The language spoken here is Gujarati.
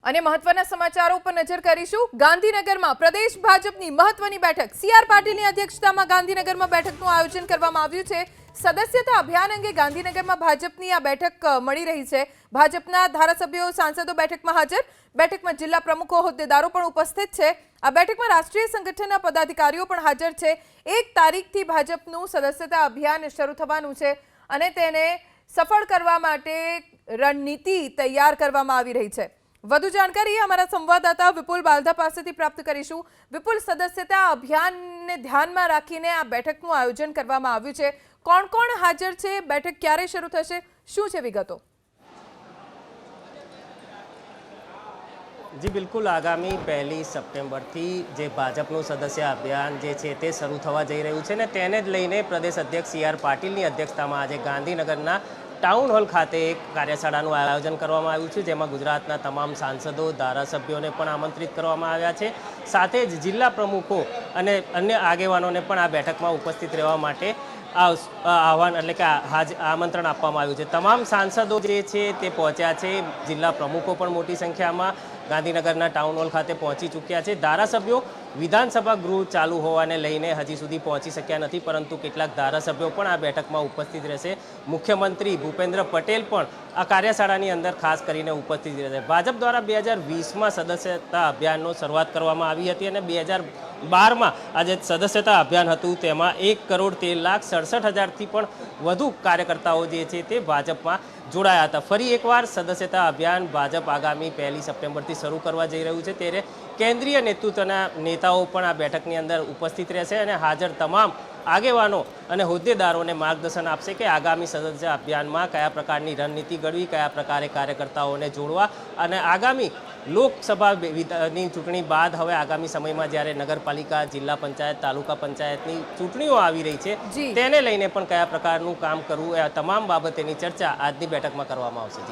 અને મહત્વના સમાચારો પર નજર કરીશું। ગાંધીનગરમાં પ્રદેશ ભાજપની મહત્વની બેઠક સીઆર પાટીલની અધ્યક્ષતામાં ગાંધીનગરમાં બેઠકનું આયોજન કરવામાં આવ્યું છે। સદસ્યતા અભિયાન અંગે ગાંધીનગરમાં ભાજપની આ બેઠક મળી રહી છે। ભાજપના ધારાસભ્યો સાંસદો બેઠકમાં હાજર। બેઠકમાં જિલ્લા પ્રમુખો હોદ્દેદારો પણ ઉપસ્થિત છે। આ બેઠકમાં રાષ્ટ્રીય સંગઠનના પદાધિકારીઓ પણ હાજર છે। 1 તારીખથી ભાજપનું સદસ્યતા અભિયાન શરૂ થવાનું છે અને તેને સફળ કરવા માટે રણનીતિ તૈયાર કરવામાં આવી રહી છે। વધુ जानकारी हमारा संवाददाता विपुल बालधा पासेथी प्राप्त करीशुं। विपुल, सदस्यता अभियानने ध्यानमां राखीने आ बेठकनुं आयोजन करवामां आव्युं छे। कोण हाजर छे? बेठक क्यारे शरू थशे? शुं छे विगतो? जी बिल्कुल, आगामी 1 सप्टेम्बर थी जे भाजपનું सदस्य अभियान जे छे ते शरू थवा जई रह्युं छे ने तेने ज लईने प्रदेश अध्यक्ष सी आर पाटीलनी अध्यक्षतामां आज गांधीनगरना टाउन हॉल खाते एक कार्यशाळाનું आयोजन કરવામાં આવ્યું છે, જેમાં ગુજરાતના તમામ સાંસદો ધારાસભ્યોને પણ આમંત્રિત કરવામાં આવ્યા છે। સાથે જ જિલ્લા પ્રમુખો અને અન્ય આગેવાનોને પણ આ બેઠકમાં ઉપસ્થિત રહેવા માટે આહવાન એટલે કે આમંત્રણ આપવામાં આવ્યું છે। તમામ સાંસદો જે છે તે પહોંચ્યા છે। જિલ્લા પ્રમુખો પણ મોટી સંખ્યામાં ગાંધીનગરના ટાઉન હોલ ખાતે પહોંચી ચૂક્યા છે। ધારાસભ્યો વિધાનસભા ગૃહ ચાલુ હોવાને લઈને હજી સુધી પહોંચી શક્યા નથી, પરંતુ કેટલાક ધારાસભ્યો પણ આ બેઠકમાં ઉપસ્થિત રહેશે। મુખ્યમંત્રી ભૂપેન્દ્ર પટેલ પણ આ કાર્યશાળાની અંદર ખાસ કરીને ઉપસ્થિત રહેશે। ભાજપ દ્વારા 2020માં સદસ્યતા અભિયાનનો શરૂઆત કરવામાં આવી હતી અને 2012માં આ જે સદસ્યતા અભિયાન હતું તેમાં 1,13,67,000થી પણ વધુ કાર્યકર્તાઓ જે છે તે ભાજપમાં જોડાયા હતા। ફરી એકવાર સદસ્યતા અભિયાન ભાજપ આગામી 1 સપ્ટેમ્બરથી શરૂ કરવા જઈ રહ્યું છે, ત્યારે કેન્દ્રીય નેતૃત્વના નેતાઓ પણ આ બેઠકની અંદર ઉપસ્થિત રહેશે અને હાજર તમામ આગેવાનો અને હોદ્દેદારોને માર્ગદર્શન આપશે કે આગામી સદસ્યતા અભિયાનમાં કયા પ્રકારની રણનીતિ ઘડવી, કયા પ્રકારે કાર્યકર્તાઓને જોડવા અને આગામી લોકસભાની ચૂંટણી બાદ હવે આગામી સમયમાં જ્યારે નગરપાલિકા, જિલ્લા પંચાયત, તાલુકા પંચાયતની ચૂંટણીઓ આવી રહી છે તેને લઈને પણ કયા પ્રકારનું કામ કરવું, એ તમામ બાબતેની ચર્ચા આજની બેઠકમાં કરવામાં આવશે।